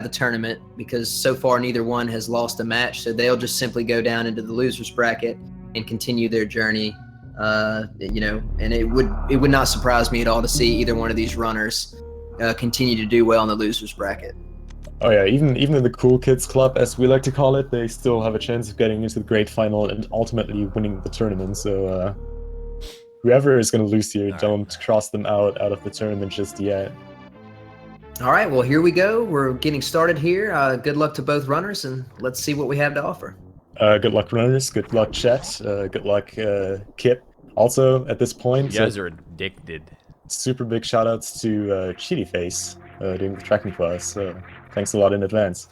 the tournament, because so far neither one has lost a match, so they'll just simply go down into the losers bracket and continue their journey. And it would not surprise me at all to see either one of these runners continue to do well in the losers bracket. Oh yeah, even in the cool kids club, as we like to call it, they still have a chance of getting into the great final and ultimately winning the tournament. So whoever is going to lose here, don't cross them out of the tournament just yet. All right, well, here we go. We're getting started here. Good luck to both runners, and let's see what we have to offer. Good luck, runners. Good luck, chat. Good luck, Kip. Also, at this point, you guys are addicted. Super big shoutouts to Cheaty Face doing the tracking for us. So thanks a lot in advance.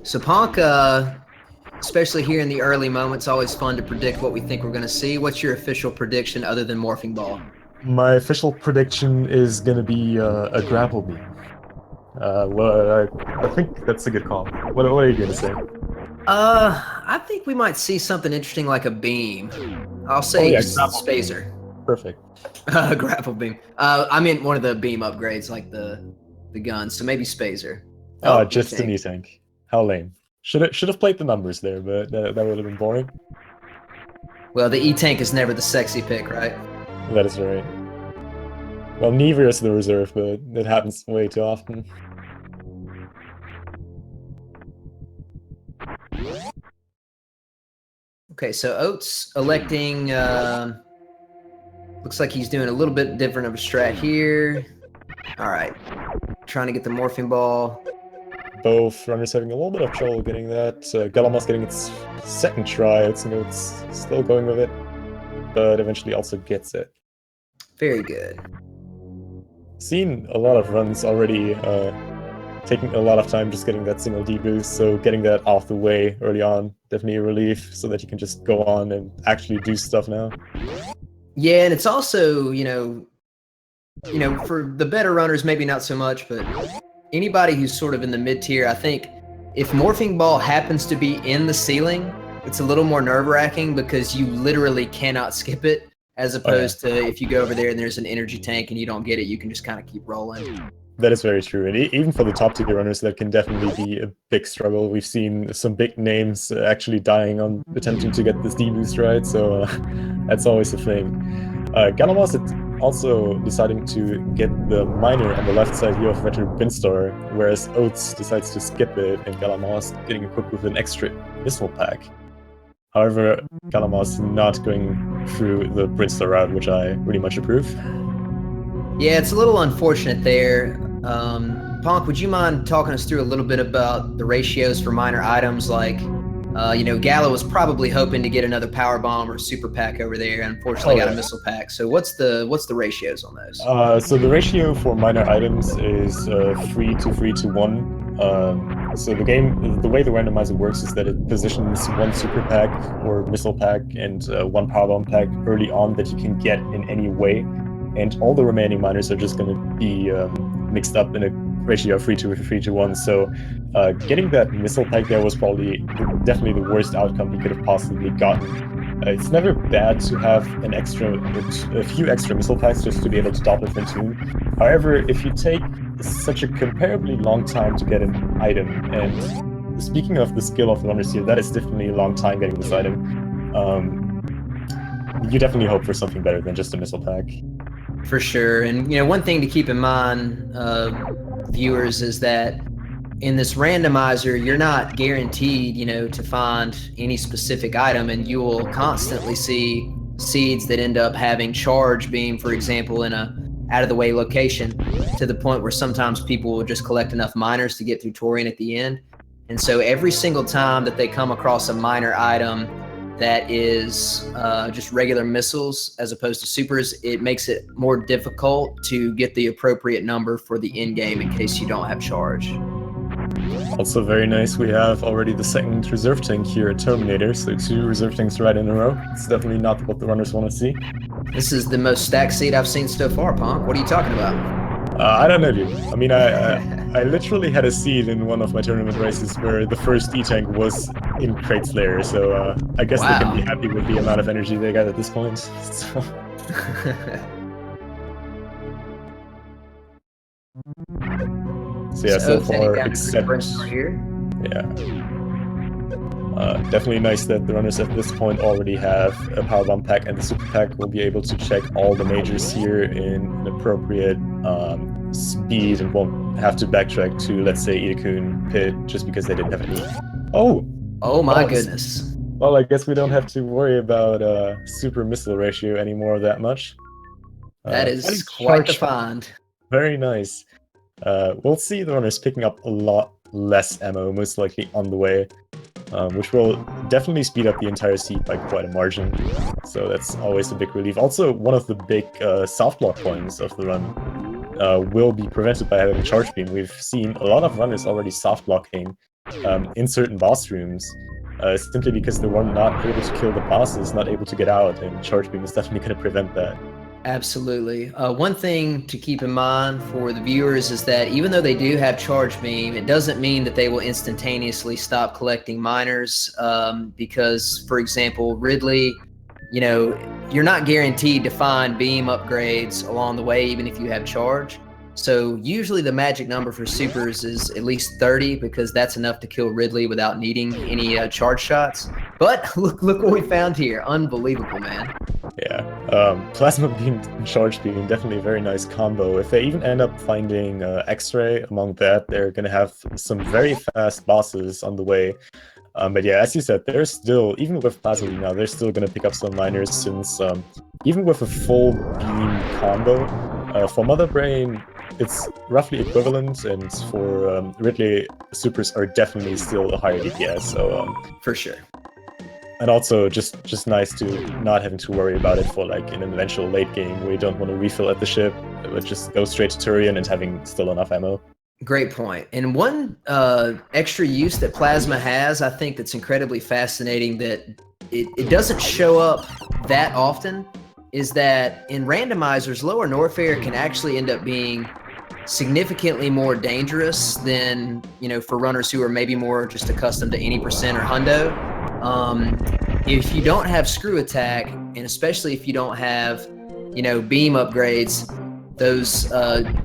So, Ponk, especially here in the early moments, always fun to predict what we think we're going to see. What's your official prediction other than Morphing Ball? My official prediction is going to be a grapple beam. Well, I think that's a good call. What are you going to say? I think we might see something interesting like a beam. I'll say Spazer. Perfect. Grapple beam. I meant one of the beam upgrades, like the gun. So maybe Spazer. Just an E-Tank. How lame. Should have played the numbers there, but that would have been boring. Well, the E-Tank is never the sexy pick, right? That is right. Well, neither is the reserve, but it happens way too often. Okay, so Oats electing, looks like he's doing a little bit different of a strat here. All right, trying to get the Morphing Ball. Both runners having a little bit of trouble getting that. Galamoz getting its second try. It's still going with it, but eventually also gets it. Very good. Seen a lot of runs already, taking a lot of time just getting that single D boost, so getting that off the way early on, definitely a relief, so that you can just go on and actually do stuff now. Yeah, and it's also, you know, for the better runners, maybe not so much, but anybody who's sort of in the mid-tier, I think if Morphing Ball happens to be in the ceiling, it's a little more nerve-wracking because you literally cannot skip it, as opposed to if you go over there and there's an energy tank and you don't get it, you can just kind of keep rolling. That is very true, and even for the top tier runners, that can definitely be a big struggle. We've seen some big names actually dying on attempting to get this D-boost right, so that's always a thing. Galamoz is also deciding to get the miner on the left side here of Retro Brinstar, whereas Oats decides to skip it, and Galamoz getting equipped with an extra missile pack. However, Galamoz not going through the Brinstar route, which I really much approve. Yeah, it's a little unfortunate there. Ponk, would you mind talking us through a little bit about the ratios for minor items? Like, Gala was probably hoping to get another power bomb or super pack over there, and unfortunately got a missile pack. So what's the ratios on those? So the ratio for minor items is 3 to 3 to 1. So the way the randomizer works is that it positions one super pack or missile pack and one power bomb pack early on that you can get in any way, and all the remaining miners are just going to be mixed up in a ratio of 3 to 3 to 1. So getting that missile pack there was definitely the worst outcome he could have possibly gotten. It's never bad to have a few extra missile packs just to be able to double Platoon. However, if you take such a comparably long time to get an item, and speaking of the skill of the runners here, that is definitely a long time getting this item. You definitely hope for something better than just a missile pack. For sure, and one thing to keep in mind, viewers, is that in this randomizer, you're not guaranteed, to find any specific item, and you will constantly see seeds that end up having charge beam, for example, in a out-of-the-way location, to the point where sometimes people will just collect enough miners to get through Torian at the end. And so every single time that they come across a minor item that is just regular missiles as opposed to supers, it makes it more difficult to get the appropriate number for the end game in case you don't have charge. Also very nice, we have already the second reserve tank here at Terminator, so 2 reserve tanks right in a row. It's definitely not what the runners want to see. This is the most stacked seed I've seen so far, Ponk. What are you talking about? I don't know, dude. I mean, I literally had a seed in one of my tournament races where the first E-Tank was in Crate Slayer, so I guess they can be happy with the amount of energy they got at this point. So. So yeah, so Oats heading far, down to except Green Star here. yeah. Definitely nice that the runners at this point already have a power bomb pack, and the super pack will be able to check all the majors here in an appropriate speed and won't have to backtrack to, let's say, Itakun Pit just because they didn't have any. Oh! Oh my Well, goodness. well, I guess we don't have to worry about super missile ratio anymore that much. That Funny is quite the charge, find. very nice. We'll see the runners picking up a lot less ammo, most likely on the way. Which will definitely speed up the entire seed by quite a margin. So that's always a big relief. Also, one of the big soft block points of the run will be prevented by having a charge beam. We've seen a lot of runners already soft blocking in certain boss rooms, simply because they were not able to kill the bosses, not able to get out, and charge beam is definitely going to prevent that. Absolutely. One thing to keep in mind for the viewers is that even though they do have charge beam, it doesn't mean that they will instantaneously stop collecting miners because, for example, Ridley, you know, you're not guaranteed to find beam upgrades along the way, even if you have charge. So usually the magic number for supers is at least 30 because that's enough to kill Ridley without needing any charge shots. But look what we found here. Unbelievable, man. Yeah, Plasma Beam and Charge Beam, definitely a very nice combo. If they even end up finding X-Ray among that, they're going to have some very fast bosses on the way. But yeah, as you said, they're still, even with Plasma Beam now, they're still going to pick up some miners since even with a full beam combo, for Mother Brain, it's roughly equivalent, and for Ridley, supers are definitely still a higher DPS, so... For sure. And also just nice to not having to worry about it for like in an eventual late game where you don't want to refill at the ship, but just go straight to Turian and having still enough ammo. Great point. And one extra use that Plasma has, I think that's incredibly fascinating that it doesn't show up that often, is that in randomizers, Lower Norfair can actually end up being significantly more dangerous than, you know, for runners who are maybe more just accustomed to any percent or hundo. If you don't have screw attack, and especially if you don't have, you know, beam upgrades, those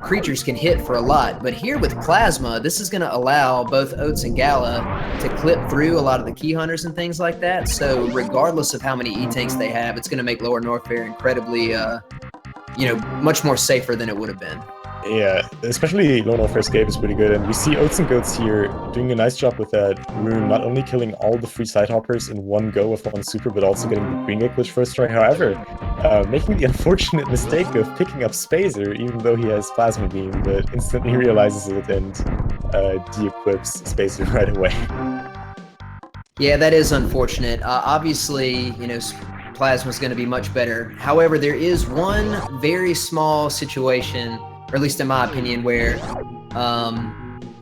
creatures can hit for a lot. But here with Plasma, this is going to allow both Oats and Gala to clip through a lot of the key hunters and things like that. So regardless of how many E-tanks they have, it's going to make Lower Norfair incredibly, you know, much more safer than it would have been. Yeah, especially Lone Wolf Escape is pretty good, and we see Oats and Goats here doing a nice job with that rune, not only killing all the free sidehoppers in one go with one super, but also getting the green glitch first try. However, making the unfortunate mistake of picking up Spazer, even though he has Plasma Beam, but instantly realizes it and de-equips Spazer right away. Yeah, that is unfortunate. Obviously, you know, Plasma is going to be much better. However, there is one very small situation, or at least in my opinion, where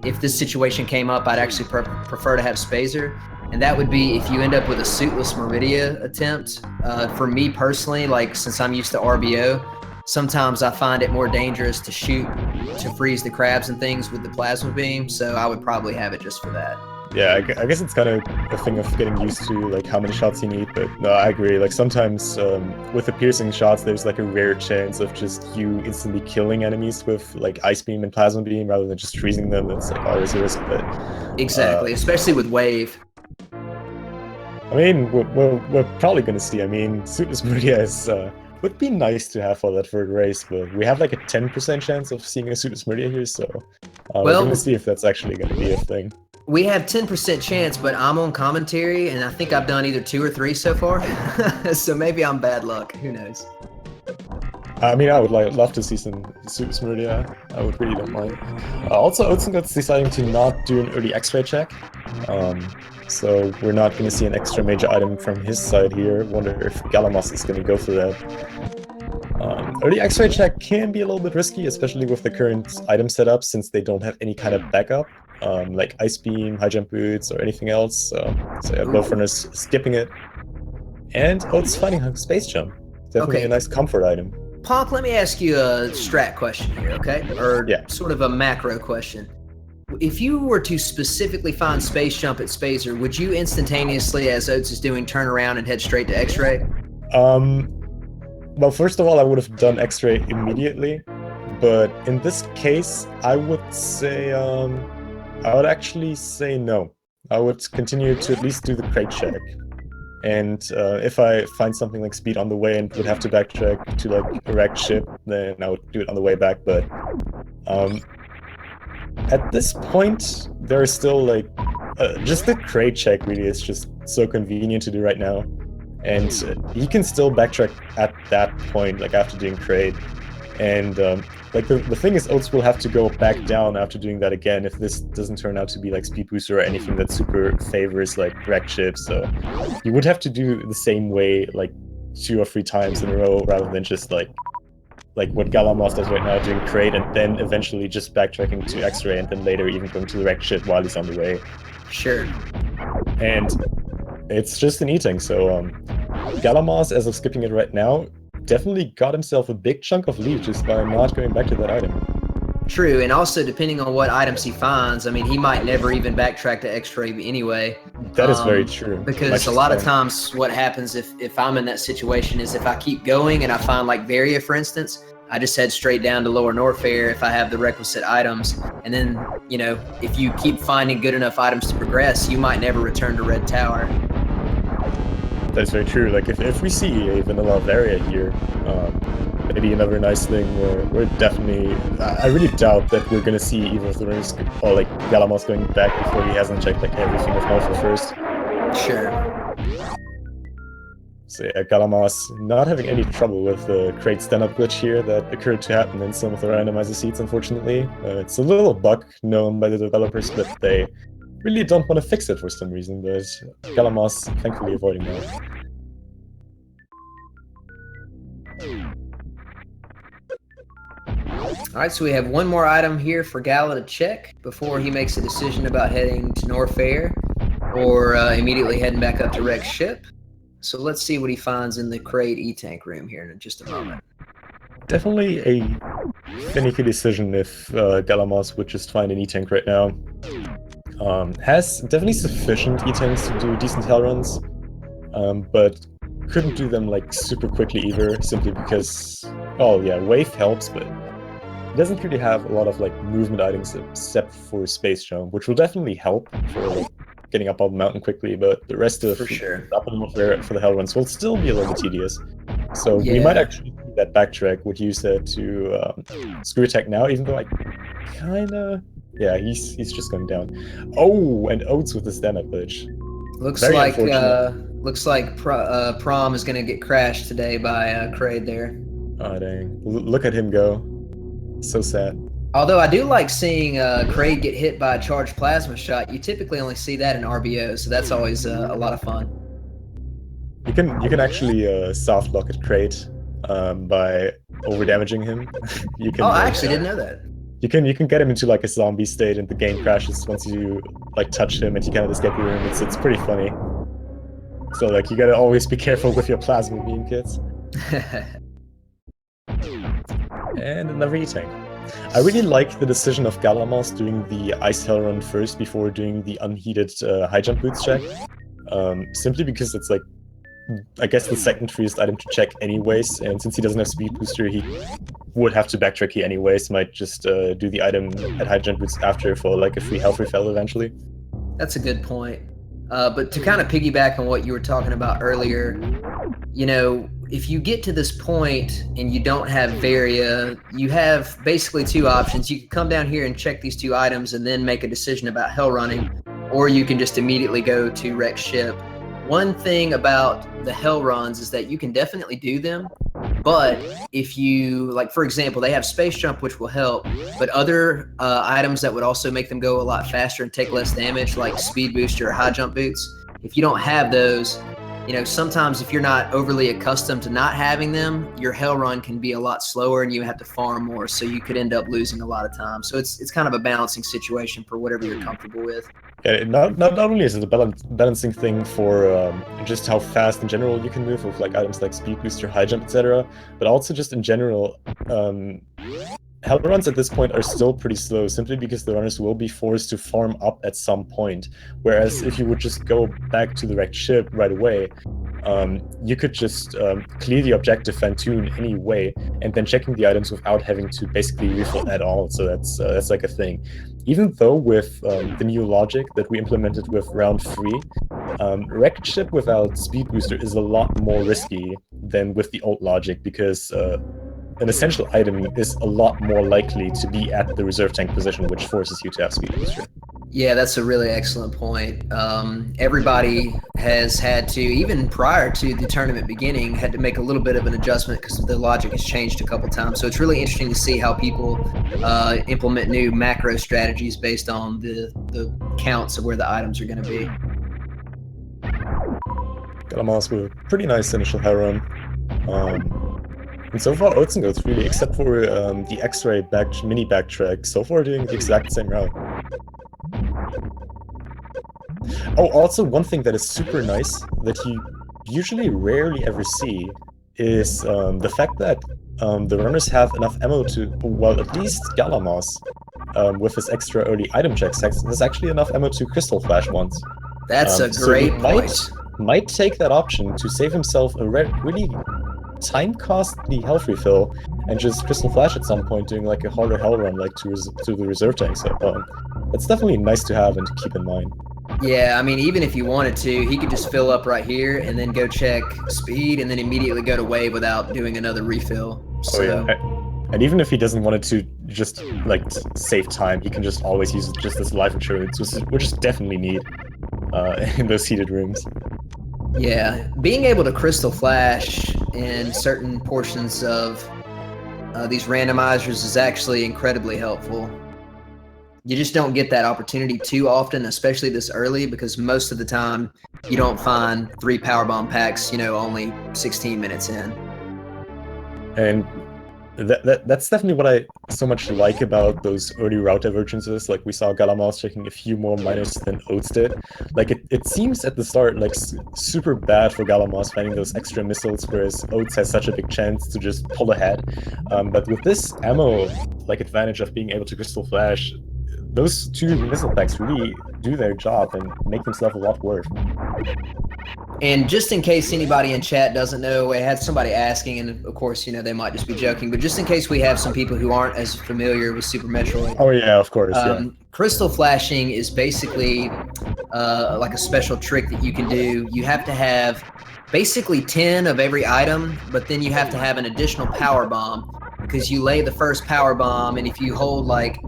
if this situation came up, I'd actually prefer to have Spazer. And that would be if you end up with a suitless Meridia attempt. For me personally, like since I'm used to RBO, sometimes I find it more dangerous to shoot to freeze the crabs and things with the plasma beam. So I would probably have it just for that. Yeah, I guess it's kind of a thing of getting used to like how many shots you need, but no, I agree. Like sometimes with the piercing shots, there's like a rare chance of just you instantly killing enemies with like ice beam and plasma beam rather than just freezing them. It's like always a risk, but exactly, especially with wave. I mean, we're probably gonna see. I mean, Suitless Meridia is would be nice to have for that third race, but we have like a 10% chance of seeing a Suitless Meridia here, so we're gonna see if that's actually gonna be a thing. We have 10% chance, but I'm on commentary, and I think I've done either 2 or 3 so far. So maybe I'm bad luck. Who knows? I mean, I would love to see some Suitless Meridia. I would really don't mind. Also, oatsngoats deciding to not do an early X-ray check. So we're not going to see an extra major item from his side here. Wonder if galamoz is going to go for that. Early X-ray check can be a little bit risky, especially with the current item setup, since they don't have any kind of backup. Like Ice Beam, High Jump Boots, or anything else. So yeah, both runners skipping it. And Oats finding a Space Jump. Definitely a nice comfort item. Ponk, let me ask you a strat question here, okay? Or sort of a macro question. If you were to specifically find Space Jump at Spazer, would you instantaneously, as Oats is doing, turn around and head straight to X-Ray? Well, first of all, I would have done X-Ray immediately, But in this case, I would say, I would actually say no. I would continue to at least do the crate check. And if I find something like speed on the way and would have to backtrack to like a wrecked ship, then I would do it on the way back. But at this point, there is still like just the crate check really is just so convenient to do right now. And he can still backtrack at that point, like after doing crate. And like the thing is, Oats will have to go back down after doing that again if this doesn't turn out to be like speed booster or anything that super favors like wrecked ships. So you would have to do the same way like 2 or 3 times in a row rather than just like what galamoz does right now, doing crate and then eventually just backtracking to X-ray and then later even going to the wrecked ship while he's on the way. Sure. And it's just an eating. So galamoz, as of skipping it right now, definitely got himself a big chunk of lead just by not going back to that item. True, and also depending on what items he finds, I mean, he might never even backtrack to X-ray anyway. That is very true. Because a lot of times what happens if I'm in that situation is if I keep going and I find like Varia, for instance, I just head straight down to Lower Norfair if I have the requisite items. And then, you know, if you keep finding good enough items to progress, you might never return to Red Tower. That is very true. Like if we see a vanilla Varia here, maybe another nice thing where we're definitely, I really doubt that we're gonna see either of the rings or like galamoz going back before he hasn't checked like everything with Morphle first. Sure. So yeah, galamoz not having any trouble with the crate stand-up glitch here that occurred to happen in some of the randomizer seats, unfortunately. It's a little bug known by the developers, but they really don't want to fix it for some reason, but galamoz thankfully avoiding that. Alright, so we have one more item here for Gala to check before he makes a decision about heading to Norfair or immediately heading back up to Rex ship. So let's see what he finds in the crate E-Tank room here in just a moment. Definitely a finicky decision if galamoz would just find an E-Tank right now. Has definitely sufficient E-Tanks to do decent hell runs, but couldn't do them like super quickly either, simply because, oh yeah, wave helps, but it doesn't really have a lot of like movement items except for space jump, which will definitely help for like getting up on the mountain quickly, but the rest of for sure up and for the hell runs will still be a little bit tedious. So we might actually see that backtrack would use that to screw attack now, even though I kinda, yeah, he's just going down. Oh, and Oats with the stand-up glitch. Looks like Prom is gonna get crashed today by Kraid there. Oh dang! Look at him go. So sad. Although I do like seeing Kraid get hit by a charged plasma shot. You typically only see that in RBO, so that's always a lot of fun. You can actually soft lock at Kraid by over damaging him. You can. Oh, I actually didn't know that. You can get him into like a zombie state and the game crashes once you like touch him and he cannot escape the room. It's pretty funny. So like you gotta always be careful with your plasma beam kits. And another E-Tank. I really like the decision of galamoz doing the ice hell run first before doing the unheated high jump boots check. Simply because it's like, I guess the second freest item to check anyways, and since he doesn't have speed booster, he would have to backtrack here anyways, might just do the item at high jump boots after for like a free health refill eventually. That's a good point. But to kind of piggyback on what you were talking about earlier, you know, if you get to this point and you don't have Varia, you have basically 2 options. You can come down here and check these 2 items and then make a decision about hell running, or you can just immediately go to Rex ship. One thing about the hell runs is that you can definitely do them, but if you, like for example, they have space jump, which will help, but other items that would also make them go a lot faster and take less damage, like speed booster or high jump boots, if you don't have those, you know, sometimes if you're not overly accustomed to not having them, your hell run can be a lot slower and you have to farm more, so you could end up losing a lot of time. So it's kind of a balancing situation for whatever you're comfortable with. Yeah, not only is it a balancing thing for just how fast in general you can move with like items like speed booster, high jump, etc., but also just in general, hell runs at this point are still pretty slow, simply because the runners will be forced to farm up at some point. Whereas if you would just go back to the wrecked ship right away, you could just clear the objective Fantoon anyway, and then checking the items without having to basically refill at all. So that's like a thing. Even though with the new logic that we implemented with round 3, Wrecked Ship without Speed Booster is a lot more risky than with the old logic, because an essential item is a lot more likely to be at the reserve tank position, which forces you to have Speed Booster. Yeah, that's a really excellent point. Everybody has had to, even prior to the tournament beginning, had to make a little bit of an adjustment because the logic has changed a couple times. So it's really interesting to see how people implement new macro strategies based on the counts of where the items are going to be. Galamoz with a pretty nice initial high run. And so far, oatsngoats really, except for the X-ray mini backtrack, so far doing the exact same route. Oh, also one thing that is super nice that you usually rarely ever see is the fact that the runners have enough ammo to, well, at least galamoz, with his extra early item checks, has actually enough ammo to Crystal Flash once. That's a great point. Might take that option to save himself a really time-costly health refill and just Crystal Flash at some point, doing like a harder hell run like to the reserve tank. So that's definitely nice to have and to keep in mind. Yeah, I mean, even if you wanted to, he could just fill up right here and then go check speed and then immediately go to wave without doing another refill. So. Oh yeah. And even if he doesn't want it to just like save time, he can just always use it just as life insurance, which is definitely need in those heated rooms. Yeah, being able to Crystal Flash in certain portions of these randomizers is actually incredibly helpful. You just don't get that opportunity too often, especially this early, because most of the time you don't find 3 powerbomb packs, only 16 minutes in. And that's definitely what I so much like about those early route divergences. Like we saw galamoz taking a few more minus than Oats did. Like it seems at the start like super bad for galamoz finding those extra missiles, whereas Oats has such a big chance to just pull ahead. But with this ammo like advantage of being able to Crystal Flash, those 2 missile packs really do their job and make themselves a lot worse. And just in case anybody in chat doesn't know, I had somebody asking, and of course, they might just be joking, but just in case we have some people who aren't as familiar with Super Metroid. Oh yeah, of course. Crystal flashing is basically like a special trick that you can do. You have to have basically 10 of every item, but then you have to have an additional power bomb, because you lay the first power bomb, and if you hold like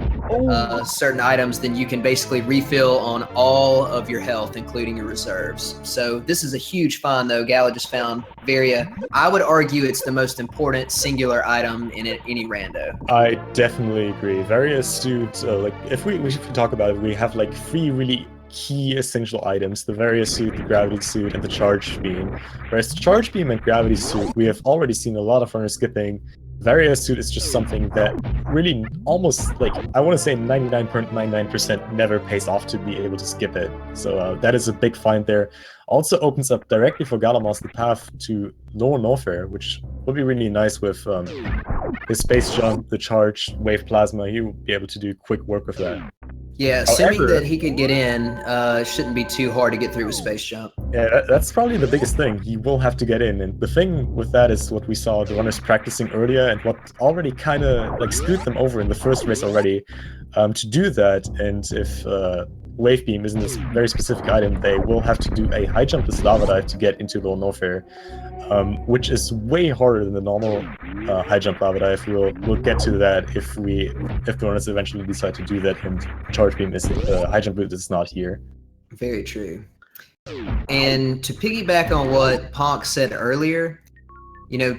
certain items, then you can basically refill on all of your health, including your reserves. So this is a huge find, though. Gala just found Varia. I would argue it's the most important singular item in any rando. I definitely agree. Various suits, like if we talk about it, we have like 3 really key essential items: the Varia suit, the gravity suit, and the charge beam. Whereas the charge beam and gravity suit, we have already seen a lot of runners skipping. Varia suit is just something that really almost, like, I want to say 99.99% never pays off to be able to skip it. So that is a big find there. Also opens up directly for galamoz the path to lower Norfair, which would be really nice with his space jump, the charge, wave plasma. He will be able to do quick work with that. Yeah, assuming that he could get in, shouldn't be too hard to get through with space jump. Yeah, that's probably the biggest thing. He will have to get in, and the thing with that is what we saw the runners practicing earlier, and what already kind of like screwed them over in the first race already. To do that, and if wave beam isn't a very specific item, they will have to do a high jump with lava dive to get into low Norfair, which is way harder than the normal high jump lava dive. We'll get to that if the runners eventually decide to do that, and charge beam is high jump boot is not here. Very true. And to piggyback on what Ponk said earlier,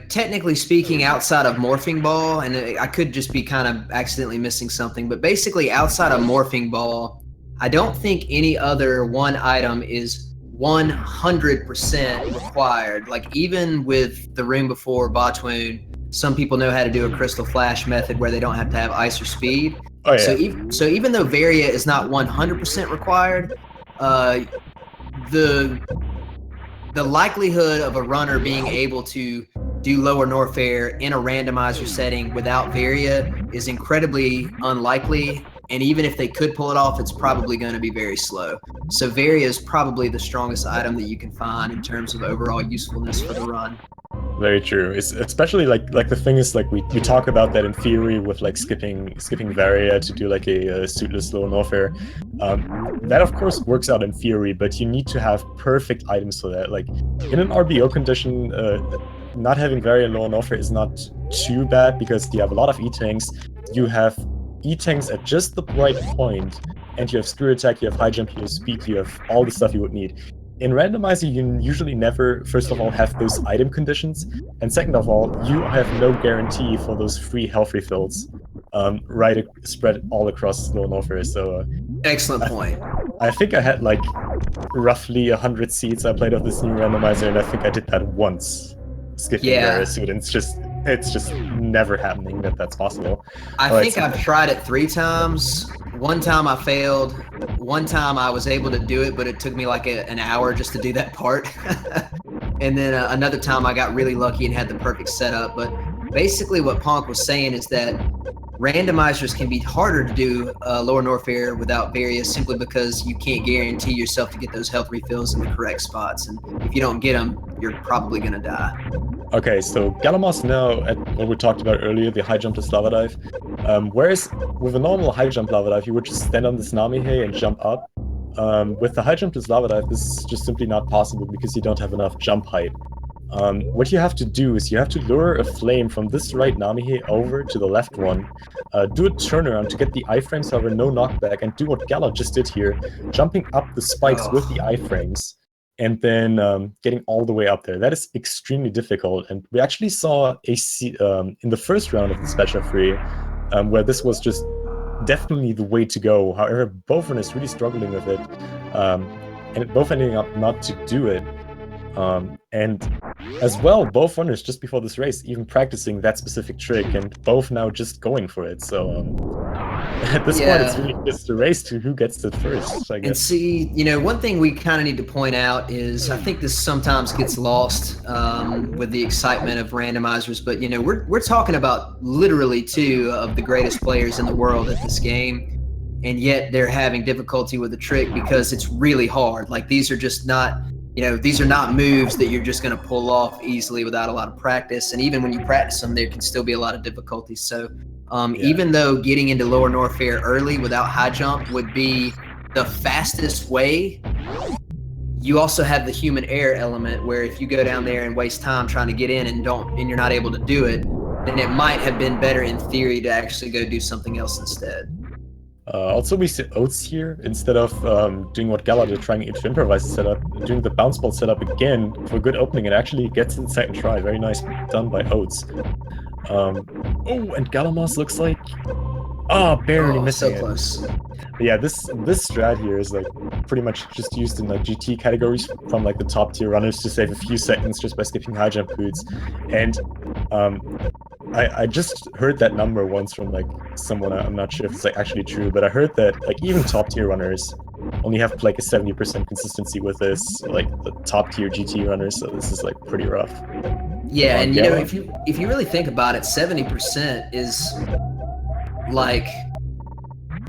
technically speaking, outside of Morphing Ball, and I could just be kind of accidentally missing something, but basically outside of Morphing Ball, I don't think any other one item is 100% required. Like even with the room before Botwoon, some people know how to do a Crystal Flash method where they don't have to have ice or speed. Oh, yeah. So even though Varia is not 100% required, the likelihood of a runner being able to do lower Norfair in a randomizer setting without Varia is incredibly unlikely, And even if they could pull it off, it's probably going to be very slow. So Varia is probably the strongest item that you can find in terms of overall usefulness for the run. Very true. It's especially like the thing is, like, we talk about that in theory with like skipping Varia to do like a suitless low warfare. That of course works out in theory, but you need to have perfect items for that. Like in an RBO condition, not having Varia low warfare is not too bad because you have a lot of E-tanks. You have E-tanks at just the right point, and you have screw attack, you have high jump, you have speed, you have all the stuff you would need. In Randomizer, you usually never, first of all, have those item conditions, and second of all, you have no guarantee for those free health refills, spread all across low warfare. So, excellent point. I think I had like roughly 100 seats I played of this new Randomizer, and I think I did that once, skipping various students. It's just never happening that's possible. I think I've tried it 3 times. One time I failed. One time I was able to do it, but it took me like an hour just to do that part. And then another time I got really lucky and had the perfect setup. But basically what Ponk was saying is that randomizers can be harder to do lower warfare without Varia simply because you can't guarantee yourself to get those health refills in the correct spots. And if you don't get them, you're probably going to die. Okay, so galamoz now, at what we talked about earlier, the high jump to lava dive. Whereas with a normal high jump lava dive, you would just stand on this Namihe and jump up. With the high jump to lava dive, this is just simply not possible because you don't have enough jump height. What you have to do is you have to lure a flame from this right Namihe over to the left one, do a turnaround to get the iframes, however no knockback, and do what Gala just did here, jumping up the spikes with the iframes, and then getting all the way up there. That is extremely difficult, and we actually saw in the first round of the Special Free, where this was just definitely the way to go. However, both runners really struggling with it, and both ending up not to do it. And as well, both runners just before this race even practicing that specific trick, and both now just going for it. So at this point, it's really just a race to who gets it first, I guess. And see, one thing we kind of need to point out is I think this sometimes gets lost with the excitement of randomizers, but we're talking about literally 2 of the greatest players in the world at this game, and yet they're having difficulty with the trick because it's really hard. Like these are just not. These are not moves that you're just going to pull off easily without a lot of practice. And even when you practice them, there can still be a lot of difficulties. So even though getting into lower warfare early without high jump would be the fastest way, you also have the human error element where if you go down there and waste time trying to get in and you're not able to do it, then it might have been better in theory to actually go do something else instead. Also, we see Oats here, instead of doing what Gala did, trying to improvise the setup, doing the bounce ball setup again for a good opening, and actually gets in the second try. Very nice done by Oats. And galamoz looks like... barely missing so close. But yeah, this strat here is like pretty much just used in like GT categories from like the top tier runners to save a few seconds just by skipping high jump boots. And I just heard that number once from like someone, I'm not sure if it's like actually true, but I heard that like even top tier runners only have like a 70% consistency with this, like the top tier GT runners, so this is like pretty rough. Yeah, and if you really think about it, 70% is like,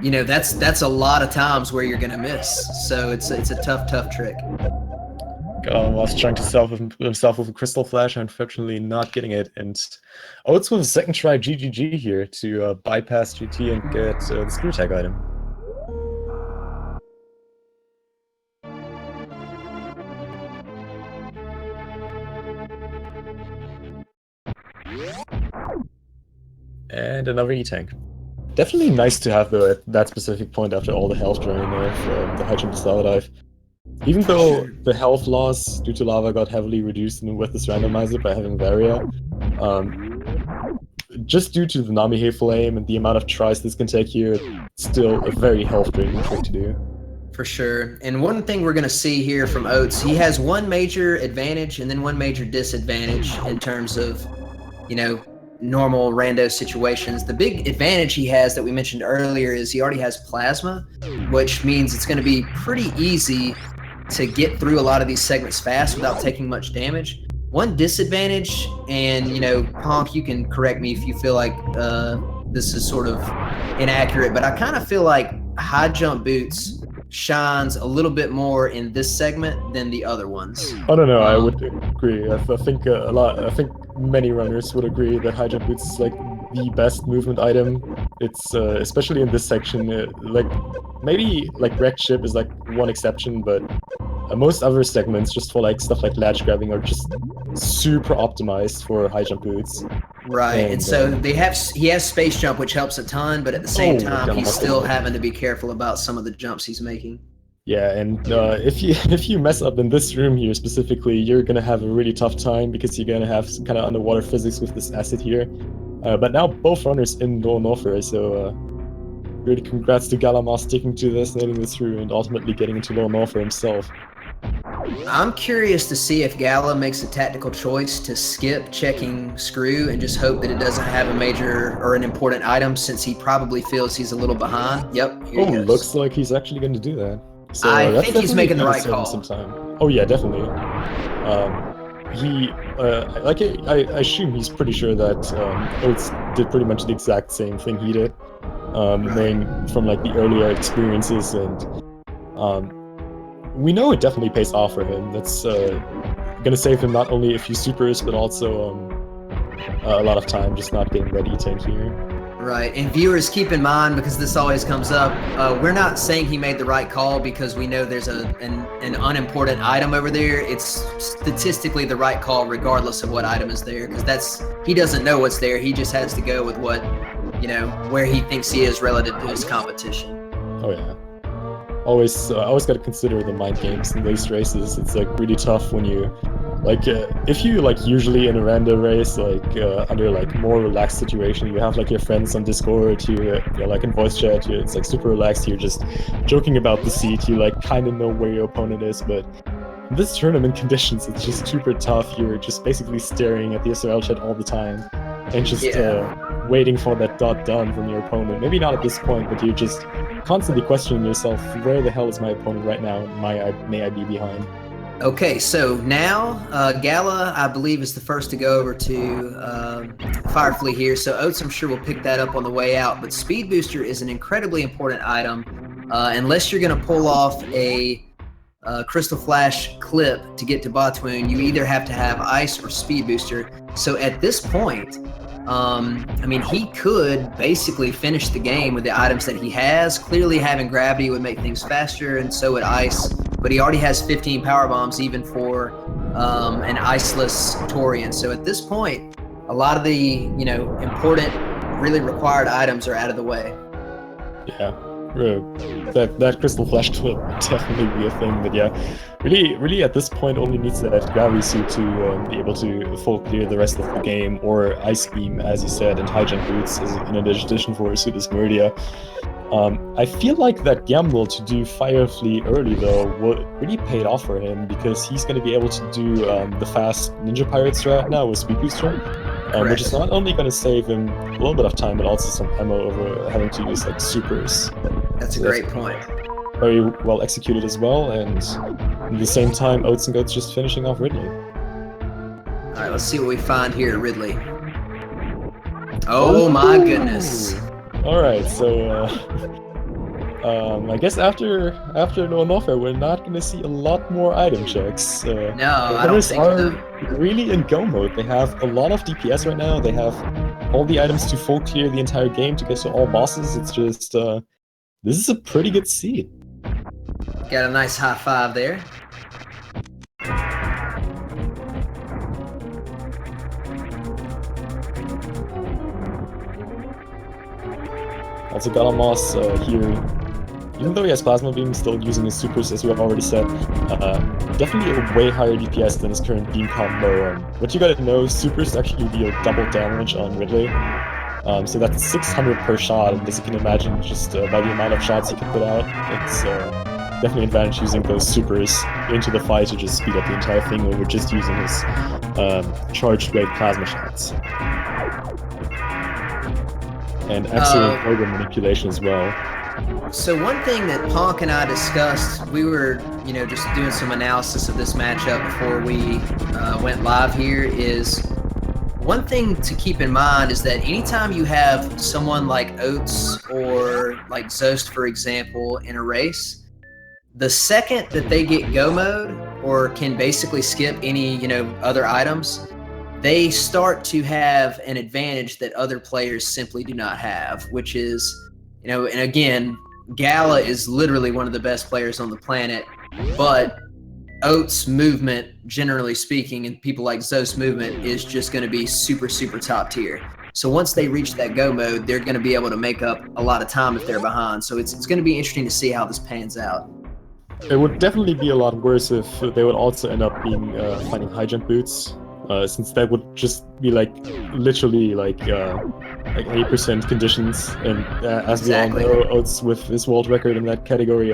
that's a lot of times where you're gonna miss. So it's a tough trick. Was trying to solve himself with a crystal flash, unfortunately not getting it, and Oats with a second try GGG here to bypass GT and get the screw tag item. And another E-tank. Definitely nice to have though at that specific point after all the health draining of the high jump to lava dive. Even though the health loss due to lava got heavily reduced with this randomizer by having Varia, just due to the Namihe flame and the amount of tries this can take here, it's still a very health draining trick to do. For sure. And one thing we're going to see here from Oats, he has one major advantage and then one major disadvantage in terms of, normal rando situations. The big advantage he has that we mentioned earlier is he already has plasma, which means it's going to be pretty easy to get through a lot of these segments fast without taking much damage. One disadvantage, and Ponk, you can correct me if you feel like this is sort of inaccurate, but I kind of feel like high jump boots shines a little bit more in this segment than the other ones. Oh no, I would agree. I think I think many runners would agree that high jump boots is like the best movement item. It's especially in this section, like maybe like wrecked ship is like one exception, but most other segments, just for like stuff like latch grabbing, are just super optimized for high jump boots. Right, and so he has space jump, which helps a ton, but at the same time, he's still having to be careful about some of the jumps he's making. Yeah, and if you mess up in this room here specifically, you're gonna have a really tough time because you're gonna have some kind of underwater physics with this acid here. But now both runners in Lone Offer, so really congrats to galamoz sticking to this, nating this through, and ultimately getting into Lone Offer himself. I'm curious to see if Gala makes a tactical choice to skip checking Screw and just hope that it doesn't have a major or an important item, since he probably feels he's a little behind. Yep, here he goes. Looks like he's actually going to do that. So I think he's making the right call. Sometime. Oh yeah, definitely. I assume he's pretty sure that Oats did pretty much the exact same thing he did, knowing from like the earlier experiences, and we know it definitely pays off for him. That's gonna save him not only a few supers, but also a lot of time just not getting ready to here. Right, and viewers, keep in mind, because this always comes up, we're not saying he made the right call because we know there's an unimportant item over there. It's statistically the right call regardless of what item is there, because he doesn't know what's there. He just has to go with what, where he thinks he is relative to his competition. Oh yeah. Always got to consider the mind games in those races. It's like really tough when you like if you like usually in a random race, like under like more relaxed situation, you have like your friends on Discord, you're like in voice chat, it's like super relaxed, you're just joking about the seat, you like kind of know where your opponent is, but in this tournament conditions, it's just super tough. You're just basically staring at the SRL chat all the time and just waiting for that dot done from your opponent. Maybe not at this point, but you're just constantly questioning yourself, where the hell is my opponent right now? May I be behind? Okay, so now Gala, I believe, is the first to go over to Firefly here. So Oats, I'm sure, will pick that up on the way out. But Speed Booster is an incredibly important item. Unless you're going to pull off a Crystal Flash clip to get to Botwoon, you either have to have Ice or Speed Booster. So at this point, I mean, he could basically finish the game with the items that he has. Clearly, having Gravity would make things faster, and so would Ice. But he already has 15 power bombs, even for an iceless Torian. So at this point, a lot of the important, really required items are out of the way. Yeah, that Crystal Flash clip would definitely be a thing. But yeah, really at this point only needs that Gravity suit to be able to full clear the rest of the game, or Ice Beam, as you said, and High Jump Boots in addition for Suitus Meridia. I feel like that gamble to do Fire Flea early, though, really paid off for him, because he's going to be able to do the fast Ninja Pirate strat now with Speed Booster, which is not only going to save him a little bit of time, but also some ammo over having to use like supers. That's a great point. Very well executed as well, and at the same time, oatsngoats just finishing off Ridley. All right, let's see what we find here at Ridley. Oh my goodness. Alright, so I guess after Lone Offer, we're not going to see a lot more item checks. No, I don't think so. Really in go mode. They have a lot of DPS right now. They have all the items to full clear the entire game to get to all bosses. It's just, this is a pretty good seed. Got a nice high five there. Also, galamoz here, even though he has Plasma Beam, still using his supers, as we have already said, definitely a way higher DPS than his current beam combo. What you gotta know, supers actually deal double damage on Ridley, so that's 600 per shot, and as you can imagine, just by the amount of shots he can put out, it's definitely an advantage using those supers into the fight to just speed up the entire thing over just using his charged rate plasma shots. And excellent program manipulation as well. So one thing that Ponk and I discussed, we were, just doing some analysis of this matchup before we went live here, is one thing to keep in mind is that anytime you have someone like Oats or like Zost, for example, in a race, the second that they get go mode or can basically skip any, other items, they start to have an advantage that other players simply do not have, which is, and again, Gala is literally one of the best players on the planet, but Oats' movement, generally speaking, and people like Zost's movement is just going to be super, super top tier. So once they reach that go mode, they're going to be able to make up a lot of time if they're behind. So it's going to be interesting to see how this pans out. It would definitely be a lot worse if they would also end up being finding high jump boots, since that would just be literally 8% conditions, and as Exactly. we all know, Oats with his world record in that category,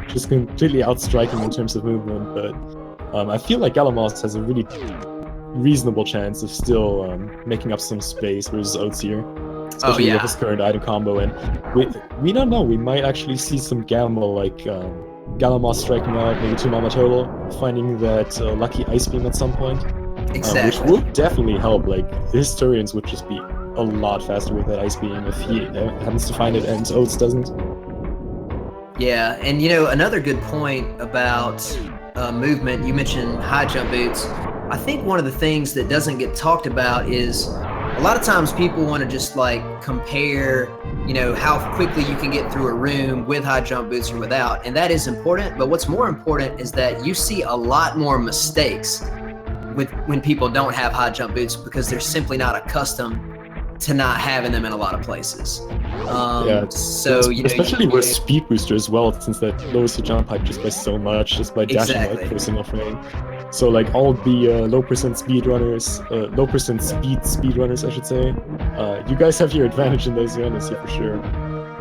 just completely outstriking in terms of movement. But I feel like galamoz has a really reasonable chance of still making up some space versus Oats here, especially with his current item combo. And we don't know, we might actually see some gamble galamoz striking out, maybe 2 Mama total, finding that lucky ice beam at some point. Exactly. Which would definitely help. The historians would just be a lot faster with that ice beam if he happens to find it and Oats doesn't. Yeah, and another good point about movement, you mentioned high jump boots. I think one of the things that doesn't get talked about is a lot of times people want to just compare, how quickly you can get through a room with high jump boots or without, and that is important. But what's more important is that you see a lot more mistakes when people don't have high jump boots because they're simply not accustomed to not having them in a lot of places. So especially with speed booster as well, since that lowers the jump height just by so much, just by dashing for a single frame. So all the low percent speed runners, low percent speed runners, I should say. You guys have your advantage in those runners here for sure.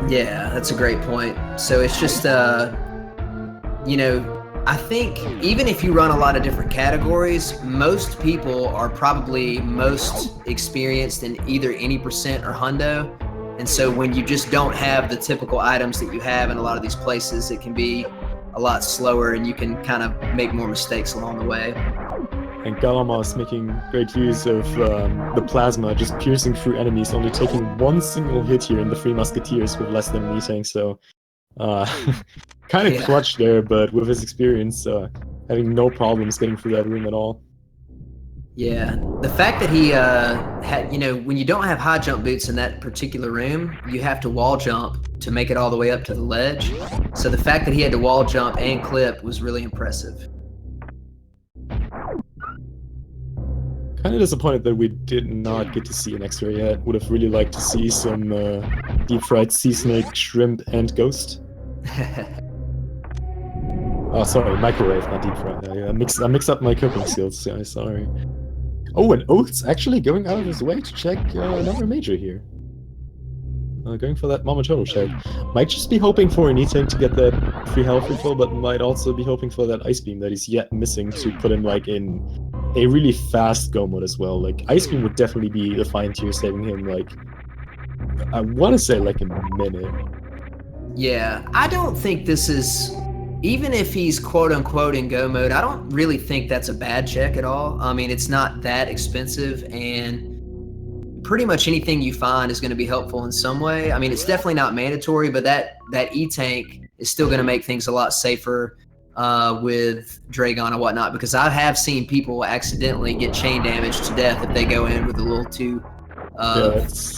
Yeah, that's a great point. So it's just I think even if you run a lot of different categories, most people are probably most experienced in either any percent or hundo. And so when you just don't have the typical items that you have in a lot of these places, it can be a lot slower and you can kind of make more mistakes along the way. And galamoz making great use of the plasma, just piercing through enemies, only taking 1 single hit here in the Three Musketeers with less than an E-tank, so kind of clutch there, but with his experience, having no problems getting through that room at all. Yeah, the fact that he had, when you don't have high jump boots in that particular room, you have to wall jump to make it all the way up to the ledge. So the fact that he had to wall jump and clip was really impressive. Kind of disappointed that we did not get to see an X-ray yet. Would have really liked to see some deep fried sea snake, shrimp, and ghost. Oh, sorry, microwave, not deep fried. I mix up my cooking skills. Yeah, sorry. Oh, and Oats actually going out of his way to check another major here. Going for that Mama Turtle check. Might just be hoping for an E-tank to get that free health refill, but might also be hoping for that ice beam that he's yet missing to put him in a really fast go mode as well. Ice beam would definitely be the fine tier, saving him I want to say a minute. Yeah, I don't think this is, even if he's quote unquote in go mode, I don't really think that's a bad check at all. I mean, it's not that expensive, and pretty much anything you find is going to be helpful in some way. I mean, it's definitely not mandatory, but that E-tank is still going to make things a lot safer with Dragon and whatnot, because I have seen people accidentally get chain damage to death if they go in with a little too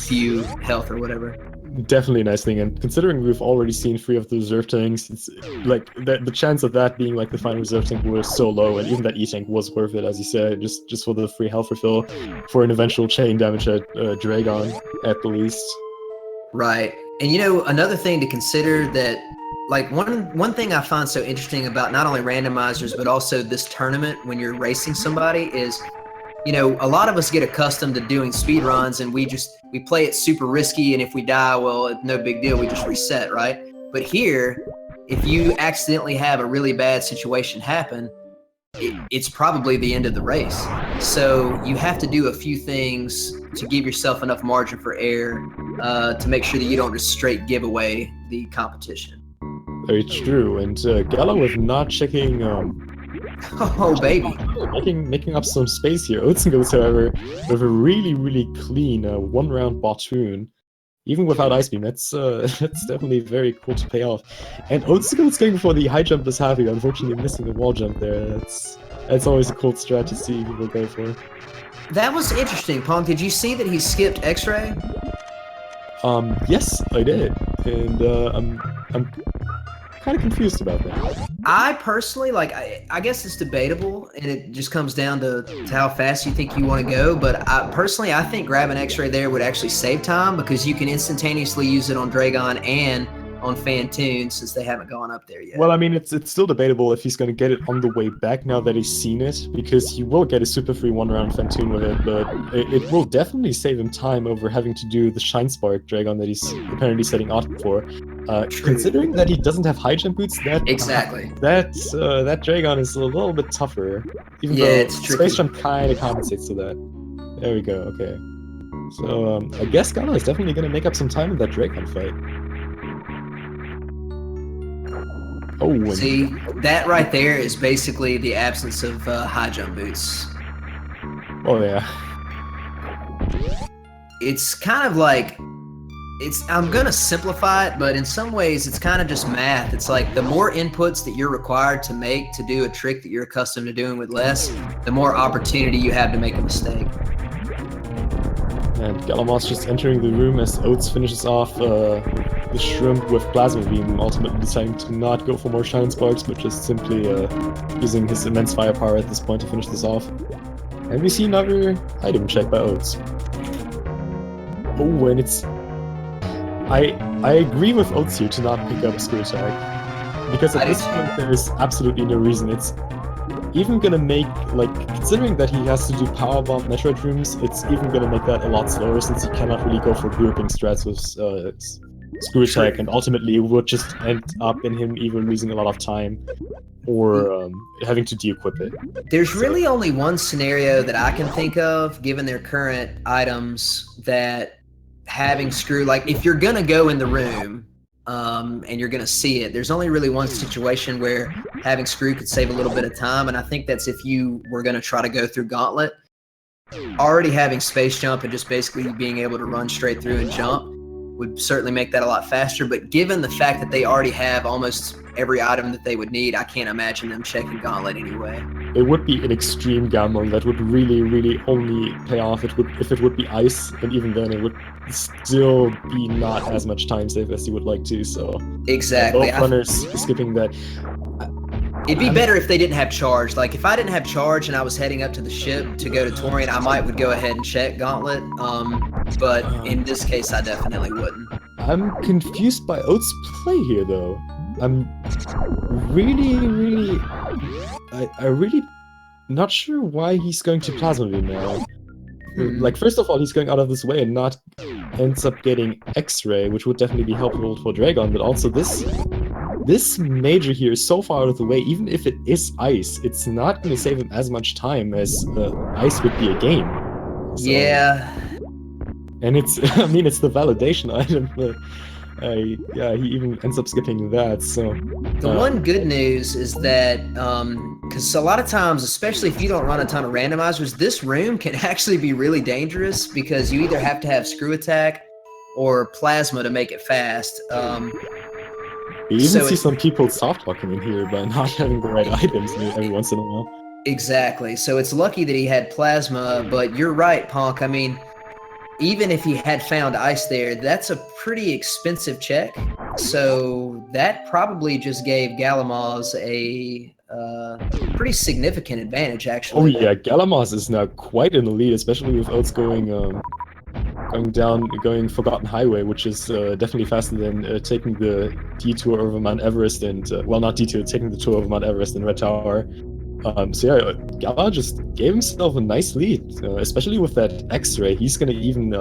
few health or whatever. Definitely a nice thing, and considering we've already seen 3 of the reserve tanks, it's the chance of that being the final reserve tank was so low, and even that E-tank was worth it, as you said, just for the free health refill for an eventual chain damage at Dragon at the least. Right, and another thing to consider that one thing I find so interesting about not only randomizers but also this tournament when you're racing somebody is, a lot of us get accustomed to doing speed runs and we play it super risky, and if we die, well, no big deal, we just reset, right? But here, if you accidentally have a really bad situation happen, it's probably the end of the race. So you have to do a few things to give yourself enough margin for error to make sure that you don't just straight give away the competition. Very true, and Gala was not checking Oh, baby. Making up some space here. oatsngoats, however, with a really clean one-round Bottoon, even without Ice Beam. That's that's definitely very cool to pay off. And oatsngoats going for the high jump is happy, unfortunately missing the wall jump there. That's always a cool strat to see people go for. That was interesting, Pong. Did you see that he skipped X-ray? Yes, I did, and I'm kind of confused about that. I personally, like, I guess it's debatable, and it just comes down to how fast you think you want to go. But personally, I think grabbing X-ray there would actually save time because you can instantaneously use it on Dragon and on Fantoon since they haven't gone up there yet. Well, I mean, it's still debatable if he's going to get it on the way back now that he's seen it, because he will get a super free one-round Fantoon with it, but it will definitely save him time over having to do the Shine Spark Dragon that he's apparently setting out for. Considering that he doesn't have high jump boots, that Dragon is a little bit tougher, even though it's tricky. Space Jump kind of compensates to that. There we go, okay. So, I guess Ghana is definitely going to make up some time in that Dragon fight. Oh, see, that right there is basically the absence of high jump boots. Oh yeah. It's kind of like, I'm gonna simplify it, but in some ways it's kind of just math. It's like the more inputs that you're required to make to do a trick that you're accustomed to doing with less, the more opportunity you have to make a mistake. And galamoz just entering the room as Oats finishes off the shrimp with Plasma Beam, ultimately deciding to not go for more Shine Sparks, but just simply using his immense firepower at this point to finish this off. And we see another item check by Oats. Oh, and it's... I agree with Oats here to not pick up Screw Attack, because at this point there's absolutely no reason. It's even gonna make, like, considering that he has to do Power Bomb Metroid rooms, it's even gonna make that a lot slower since he cannot really go for grouping strats with Screw Attack, and ultimately it would just end up in him either losing a lot of time or having to de-equip it. There's really only one scenario that I can think of, given their current items, that having Screw, like, if you're gonna go in the room and you're gonna see it, there's only really one situation where having Screw could save a little bit of time, and I think that's if you were gonna try to go through Gauntlet. Already having Space Jump and just basically being able to run straight through and jump would certainly make that a lot faster, but given the fact that they already have almost every item that they would need, I can't imagine them checking Gauntlet anyway. It would be an extreme gamble that would really only pay off if it would be ice, and even then it would still be not as much time save as you would like to, so... Exactly. Both runners skipping that. It'd be better if they didn't have charge. Like, if I didn't have charge and I was heading up to the ship to go to Torian, I would go ahead and check Gauntlet, but in this case, I definitely wouldn't. I'm confused by Oats' play here, though. I'm really not sure why he's going to Plasma Beam now. Like, first of all, he's going out of this way and not ends up getting X-Ray, which would definitely be helpful for Dragon, but also this major here is so far out of the way, even if it is ice, it's not going to save him as much time as ice would be a game. So, yeah. And it's, I mean, it's the validation item, but yeah, he even ends up skipping that, so... The one good news is that, because a lot of times, especially if you don't run a ton of randomizers, this room can actually be really dangerous because you either have to have Screw Attack or Plasma to make it fast. You even see some people soft-walking in here by not having the right items every once in a while. Exactly, so it's lucky that he had Plasma, but you're right, Ponk, I mean, even if he had found ice there, that's a pretty expensive check. So that probably just gave galamoz a pretty significant advantage, actually. Oh yeah, galamoz is now quite in the lead, especially with Oats going Forgotten Highway, which is definitely faster than taking the detour over Mount Everest and, well, not detour, taking the tour over Mount Everest and Red Tower. So yeah, Gala just gave himself a nice lead, especially with that X-Ray. He's going to even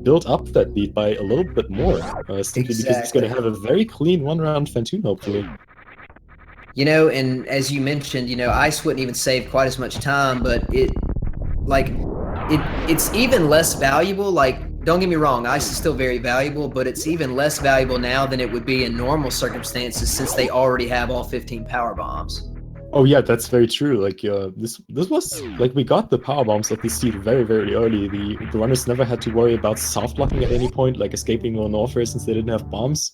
build up that lead by a little bit more, simply because he's going to have a very clean one-round Fantoon, hopefully. You know, and as you mentioned, you know, Ice wouldn't even save quite as much time, but it's even less valuable. Like, don't get me wrong, Ice is still very valuable, but it's even less valuable now than it would be in normal circumstances since they already have all 15 power bombs. Oh yeah, that's very true. Like this was like we got the power bombs of the seed very very early. The runners never had to worry about soft blocking at any point, like escaping on warfare since they didn't have bombs,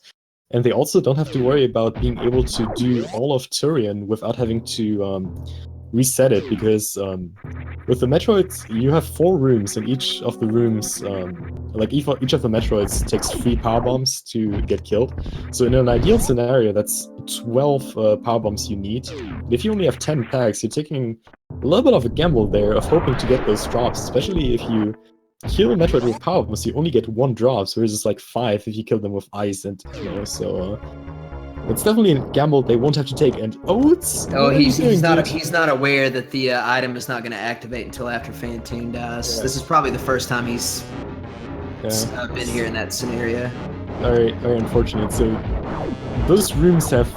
and they also don't have to worry about being able to do all of Turian without having to reset it because with the Metroids you have 4 rooms and each of the rooms like each of the Metroids takes 3 power bombs to get killed. So in an ideal scenario, that's 12 power bombs you need. And if you only have 10 packs, you're taking a little bit of a gamble there of hoping to get those drops, especially if you kill a Metroid with power bombs, you only get 1 drop, whereas it's like 5 if you kill them with ice and so it's definitely a gamble they won't have to take. And Oats, Oh, what are you doing, dude? he's not aware that the item is not going to activate until after Phantoon dies. Yeah. This is probably the first time he's been here in that scenario. Very, very unfortunate. So those rooms have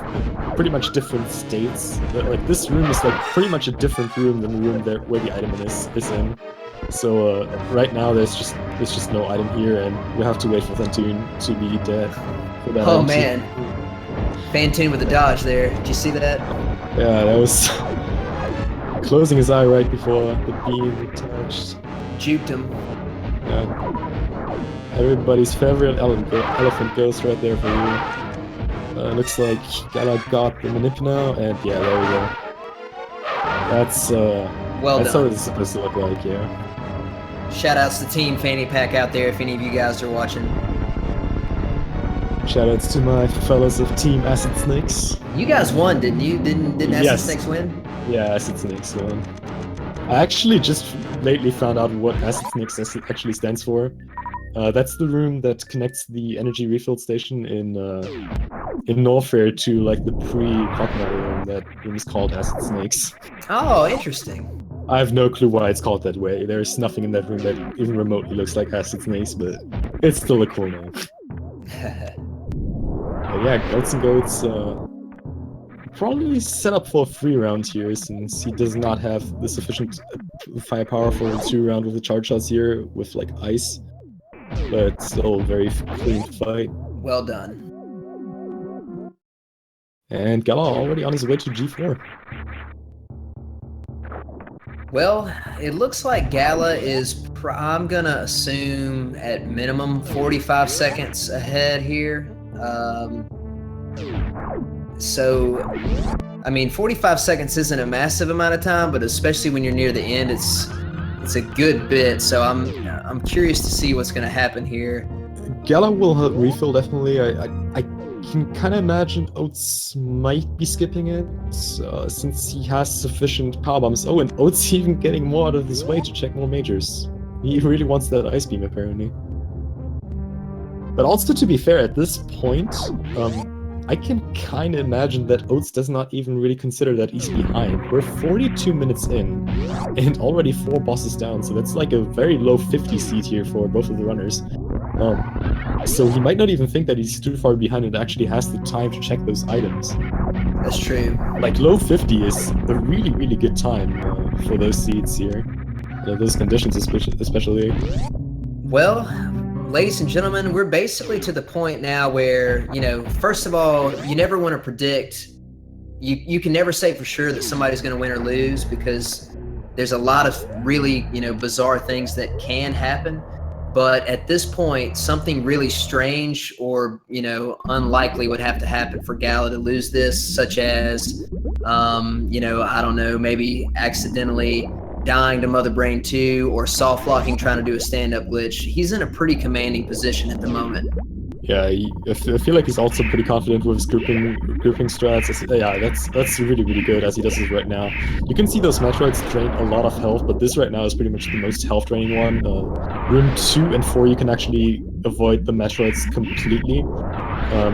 pretty much different states. Like this room is like pretty much a different room than the room there where the item is in. So right now there's just no item here, and we have to wait for Phantoon to be dead. For that Oh man, Phantoon with the dodge there. Did you see that? Yeah, that was closing his eye right before the beam touched. Juked him. Yeah. Everybody's favorite elephant ghost right there for you. Looks like Gala got the Manip now, and yeah, there we go. That's well that's done. what it's supposed to look like, yeah. Shoutouts to Team Fanny Pack out there if any of you guys are watching. Shoutouts to my fellows of Team Acid Snakes. You guys won, didn't you? Didn't Acid Yes. Snakes win? Yeah, Acid Snakes won. I actually just lately found out what Acid Snakes actually stands for. That's the room that connects the energy refill station in Norfair to like the pre-Crocodile room. That room is called Acid Snakes. Oh, interesting. I have no clue why it's called that way. There's nothing in that room that even remotely looks like Acid Snakes, but it's still a cool name. Yeah, Goats and Goats probably set up for a 3 round here since he does not have the sufficient firepower for a 2 round with the charge shots here with like ice. But still very clean fight. Well done. And Gala already on his way to G4. Well, it looks like Gala is, I'm gonna assume, at minimum 45 seconds ahead here. So, I mean, 45 seconds isn't a massive amount of time, but especially when you're near the end, it's a good bit. So I'm curious to see what's gonna happen here. Gala will refill definitely. I can kind of imagine Oats might be skipping it since he has sufficient power bombs. Oh, and Oats even getting more out of his way to check more majors. He really wants that ice beam apparently. But also, to be fair, at this point, I can kind of imagine that Oats does not even really consider that he's behind. We're 42 minutes in, and already 4 bosses down, so that's like a very low 50 seed here for both of the runners. So he might not even think that he's too far behind and actually has the time to check those items. That's true. Like, low 50 is a really, really good time for those seeds here. Those conditions especially. Well, ladies and gentlemen, we're basically to the point now where, you know, first of all, you never want to predict. You can never say for sure that somebody's going to win or lose because there's a lot of really, you know, bizarre things that can happen. But at this point, something really strange or, you know, unlikely would have to happen for Gala to lose this, such as, you know, I don't know, maybe accidentally dying to Mother Brain 2 or soft locking trying to do a stand-up glitch. He's in a pretty commanding position at the moment. Yeah, I feel like he's also pretty confident with his grouping strats. Yeah, that's really, really good as he does it right now. You can see those Metroids drain a lot of health, but this right now is pretty much the most health draining one. Room 2 and 4 you can actually avoid the Metroids completely.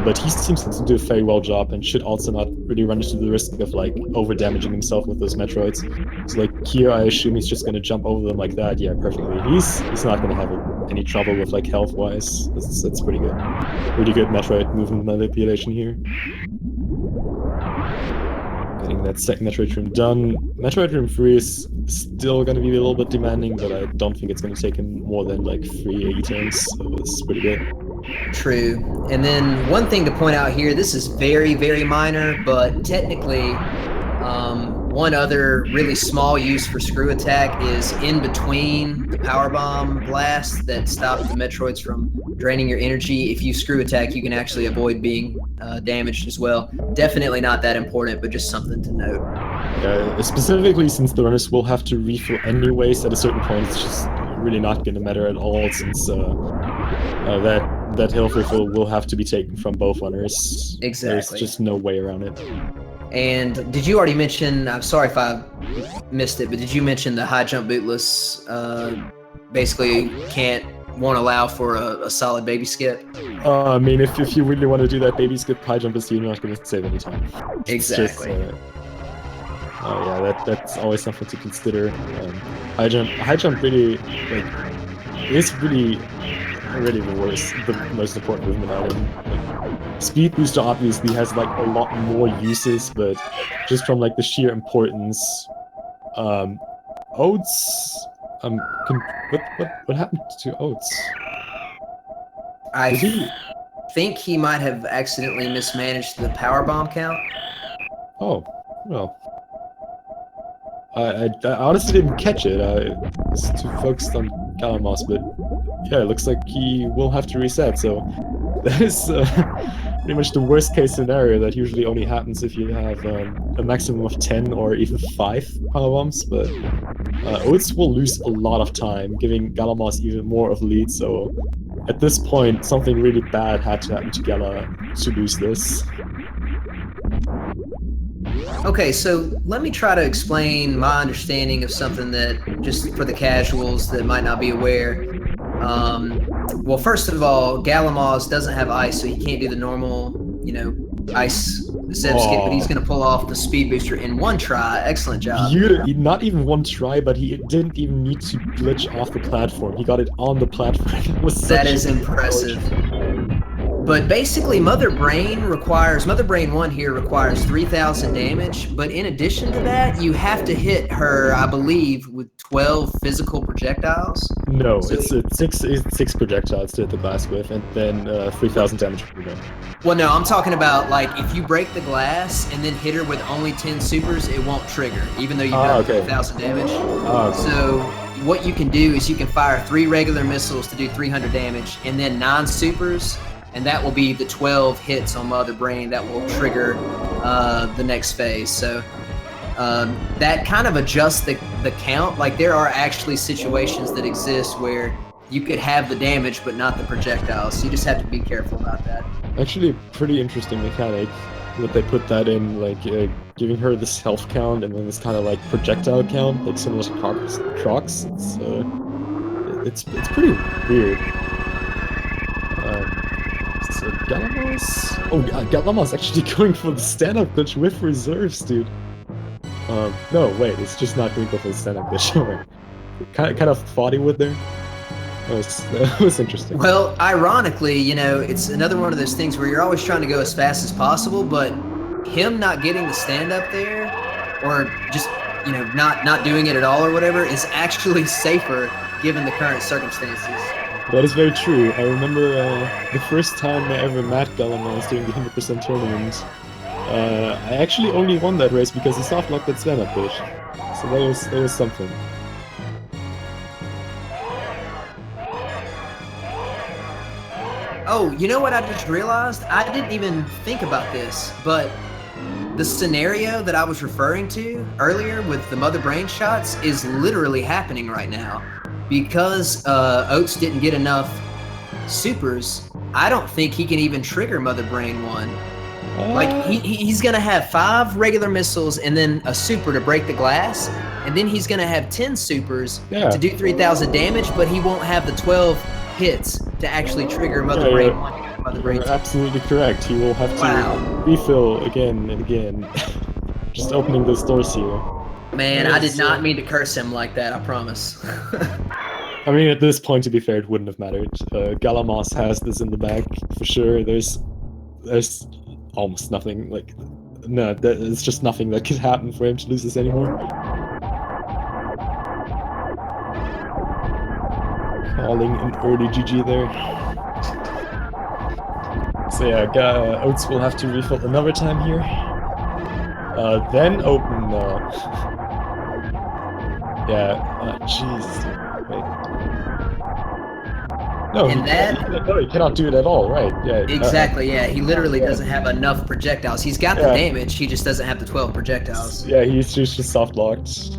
But he seems to do a very well job and should also not really run into the risk of like over damaging himself with those Metroids. So like here I assume he's just gonna jump over them like that. Yeah, perfectly. He's not gonna have any trouble with like health wise. That's pretty good. Really good Metroid movement manipulation here. Getting that second Metroid room done. Metroid room 3 is still gonna be a little bit demanding, but I don't think it's gonna take him more than like 3 AE turns, so it's pretty good. True. And then one thing to point out here, this is very, very minor, but technically One other really small use for screw attack is in between the power bomb blasts that stop the Metroids from draining your energy. If you screw attack, you can actually avoid being damaged as well. Definitely not that important, but just something to note. Specifically, since the runners will have to refill anyways at a certain point, it's just really not going to matter at all, since that health refill will have to be taken from both runners. Exactly. There's just no way around it. And did you already mention, I'm sorry if I missed it, but did you mention the high jump bootless basically won't allow for a solid baby skip? I mean, if you really want to do that baby skip, high jump is you're not going to save any time. Exactly. Yeah, that's always something to consider. High jump really is really the most important movement item. Speed booster obviously has like a lot more uses, but just from like the sheer importance, Oats. What happened to Oats? I think he might have accidentally mismanaged the power bomb count. Oh, well. I honestly didn't catch it. I was too focused on galamoz, but yeah, it looks like he will have to reset, so that is pretty much the worst case scenario. That usually only happens if you have a maximum of 10 or even 5 power bombs, but Oats will lose a lot of time, giving galamoz even more of a lead, so at this point, something really bad had to happen to Gala to lose this. Okay, so let me try to explain my understanding of something that, just for the casuals that might not be aware. Well, first of all, galamoz doesn't have ice, so he can't do the normal, ice Zeb skip, but he's going to pull off the speed booster in one try. Excellent job. Not even one try, but he didn't even need to glitch off the platform. He got it on the platform. That is impressive. But basically, Mother Brain 1 here requires 3,000 damage, but in addition to that, you have to hit her, I believe, with 12 physical projectiles. No, so it's six projectiles to hit the glass with, and then 3,000 damage per gun. Well, no, I'm talking about, like, if you break the glass and then hit her with only 10 supers, it won't trigger, even though you've done 3,000 damage. Okay. So what you can do is you can fire 3 regular missiles to do 300 damage, and then 9 supers, and that will be the 12 hits on Mother Brain that will trigger the next phase. So that kind of adjusts the count. Like, there are actually situations that exist where you could have the damage but not the projectiles, so you just have to be careful about that. Actually, a pretty interesting mechanic that they put that in, like giving her this health count and then this kind of like projectile count, like similar to Crocs. It's pretty weird. So galamoz? Oh, galamoz actually going for the stand-up glitch with reserves, dude. No, wait, it's just not going for the stand-up glitch. kind of thought he would there. That was interesting. Well, ironically, it's another one of those things where you're always trying to go as fast as possible, but him not getting the stand-up there, or just, not doing it at all or whatever, is actually safer given the current circumstances. That is very true. I remember the first time I ever met galamoz during the 100% tournament. I actually only won that race because he soft-locked that stand-up glitch. So that was something. Oh, you know what I just realized? I didn't even think about this, but the scenario that I was referring to earlier with the Mother Brain shots is literally happening right now. Because Oats didn't get enough supers, I don't think he can even trigger Mother Brain 1. Like, he's going to have 5 regular missiles and then a super to break the glass, and then he's going to have 10 supers to do 3,000 damage, but he won't have the 12 hits to actually trigger Mother Brain 1. Mother Brain 2. You're absolutely correct. He will have to refill again and again. Just opening those doors here. Man, I did not mean to curse him like that, I promise. I mean, at this point, to be fair, it wouldn't have mattered. Galamoz has this in the bag, for sure. There's almost nothing, it's just nothing that could happen for him to lose this anymore. Calling an early GG there. So yeah, Oats will have to refill another time here. Then open. Yeah. Jeez. Wait. No, And that he cannot do it at all. Right? Yeah. exactly, yeah. He literally Yeah. doesn't have enough projectiles. He's got the Yeah. damage. He just doesn't have the 12 projectiles. Yeah. He's just soft locked.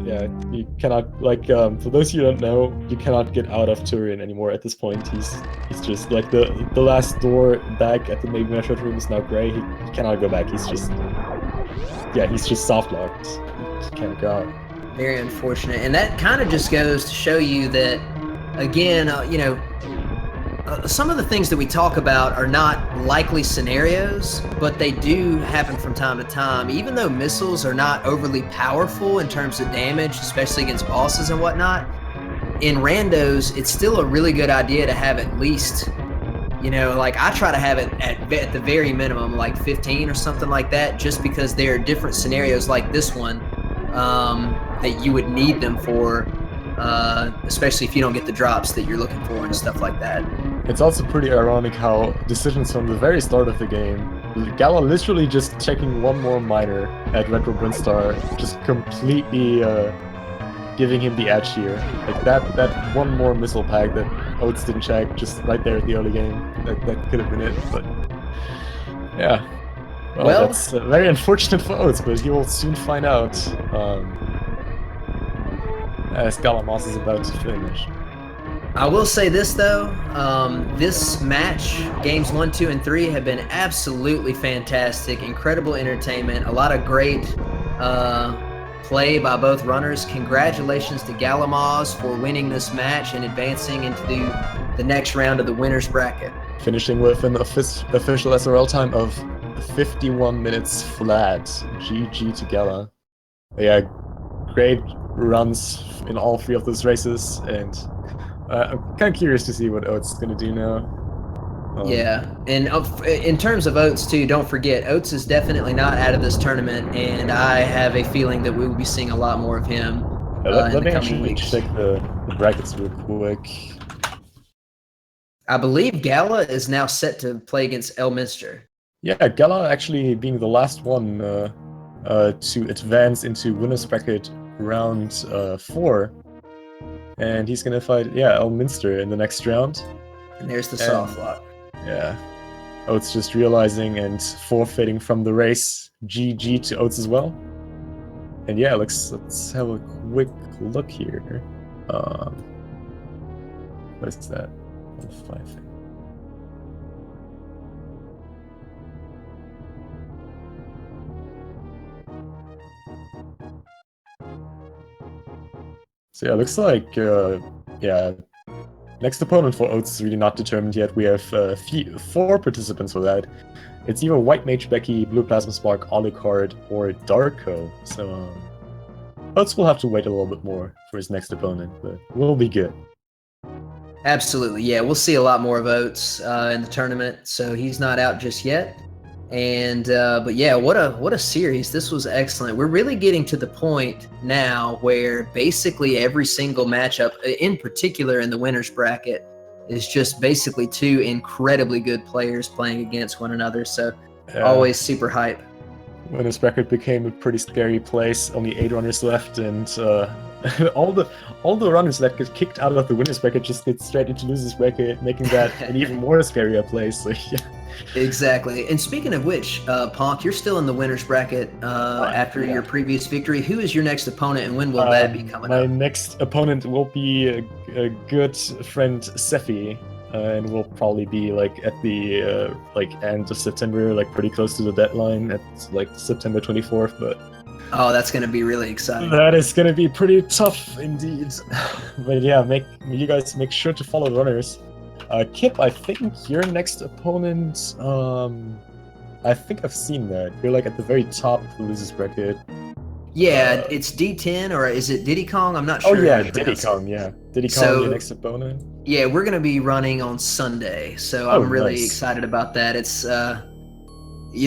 Yeah, you cannot for those who don't know, you cannot get out of Turin anymore at this point. He's just like the last door back at the main metro room is now gray. He cannot go back. He's just soft locked. He can't go out. Very unfortunate. And that kind of just goes to show you that, again, some of the things that we talk about are not likely scenarios, but they do happen from time to time. Even though missiles are not overly powerful in terms of damage, especially against bosses and whatnot, in randos, it's still a really good idea to have at least, like I try to have it at the very minimum, like 15 or something like that, just because there are different scenarios like this one that you would need them for, especially if you don't get the drops that you're looking for and stuff like that. It's also pretty ironic how decisions from the very start of the game, Gala literally just checking one more miner at Retro Brinstar, just completely giving him the edge here. Like that one more missile pack that Oats didn't check, just right there at the early game. That could have been it, but yeah. Well, that's very unfortunate for Oats, but he will soon find out as galamoz is about to finish. I will say this though, this match, games 1, 2, and 3 have been absolutely fantastic, incredible entertainment, a lot of great play by both runners. Congratulations to galamoz for winning this match and advancing into the next round of the winner's bracket. Finishing with an official SRL time of 51 minutes flat. GG to Gala. Yeah, great runs in all 3 of those races, and I'm kind of curious to see what Oats is going to do now. Yeah, and in terms of Oats too, don't forget, Oats is definitely not out of this tournament, and I have a feeling that we will be seeing a lot more of him let me actually check the brackets real quick. I believe Gala is now set to play against Elminster. Yeah, Gala actually being the last one to advance into winner's bracket round 4. And he's gonna fight, Elminster in the next round. And there's the soft lock. Yeah. Oats just realizing and forfeiting from the race. GG to Oats as well. And yeah, let's have a quick look here. What is that? 5. So yeah, looks like next opponent for Oats is really not determined yet. We have 4 participants for that. It's either White Mage Becky, Blue Plasma Spark, Alucard, or Darko. So Oats will have to wait a little bit more for his next opponent, but we'll be good. Absolutely, yeah. We'll see a lot more of Oats in the tournament, so he's not out just yet. And but yeah, what a series. This was excellent. We're really getting to the point now where basically every single matchup, in particular in the winner's bracket, is just basically 2 incredibly good players playing against one another. So always super hype. Winner's bracket became a pretty scary place. Only 8 runners left, and all the runners that get kicked out of the winner's bracket just get straight into loser's bracket, making that an even more scarier place. So, yeah. Exactly. And speaking of which, Ponk, you're still in the winner's bracket after your previous victory. Who is your next opponent, and when will that be coming up? My next opponent will be a good friend, Sephi, and will probably be at the end of September, pretty close to the deadline at September 24th. But oh, that's going to be really exciting. That is going to be pretty tough indeed. But yeah, you guys make sure to follow the runners. Kip, I think your next opponent, I think I've seen that. You're at the very top of the losers bracket. Yeah, it's D10, or is it Diddy Kong? I'm not sure. Oh yeah, Diddy Kong, yeah. Diddy Kong, your next opponent? Yeah, we're going to be running on Sunday, so I'm really excited about that. It's, you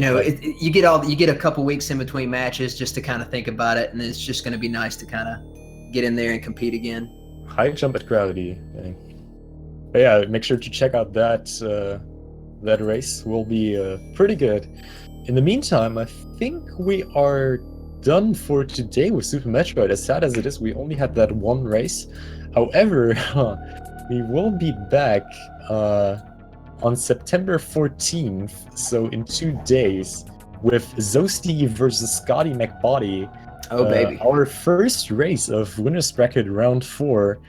get a couple weeks in between matches just to kind of think about it, and it's just going to be nice to kind of get in there and compete again. High jump at gravity. But yeah, make sure to check out that race. Will be pretty good. in the meantime, I think we are done for today with Super Metroid. As sad as it is, we only had that one race. However, we will be back on September 14th, so in 2 days, with Zosti versus Scotty McBody. Oh, baby. Our first race of Winners Bracket Round 4.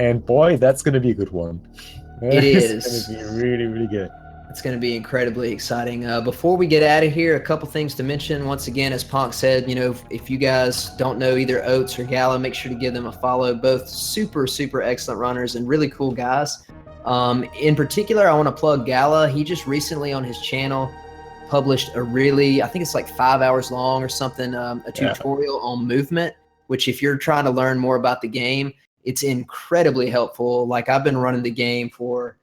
And boy, that's going to be a good one. It It's is. going to be really, really good. It's going to be incredibly exciting. Before we get out of here, a couple things to mention. Once again, as Ponk said, if you guys don't know either Oats or Gala, make sure to give them a follow. Both super, super excellent runners and really cool guys. In particular, I want to plug Gala. He just recently on his channel published I think it's like 5 hours long or something, a tutorial on movement, which if you're trying to learn more about the game, it's incredibly helpful. Like I've been running the game for,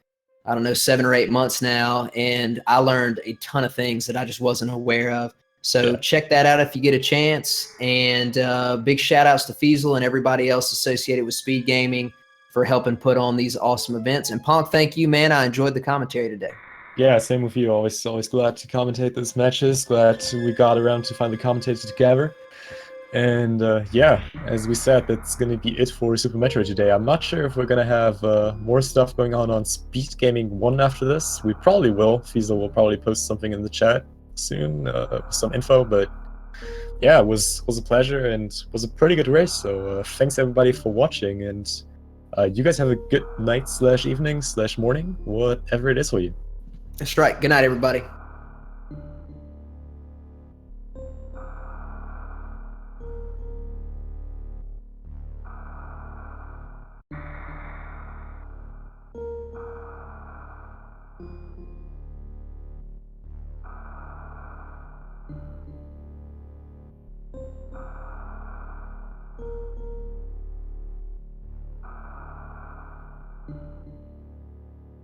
I don't know, 7 or 8 months now, and I learned a ton of things that I just wasn't aware of. So check that out if you get a chance. And big shout outs to Feasel and everybody else associated with Speed Gaming for helping put on these awesome events. And Ponk, thank you, man. I enjoyed the commentary today. Yeah, same with you. Always glad to commentate those matches. Glad we got around to finally commentate together. And yeah, as we said, that's going to be it for Super Metroid today. I'm not sure if we're going to have more stuff going on Speed Gaming 1 after this. We probably will. Fiesel will probably post something in the chat soon, some info. But yeah, it was a pleasure and was a pretty good race. So thanks everybody for watching. And you guys have a good night / evening / morning, whatever it is for you. That's right. Good night, everybody.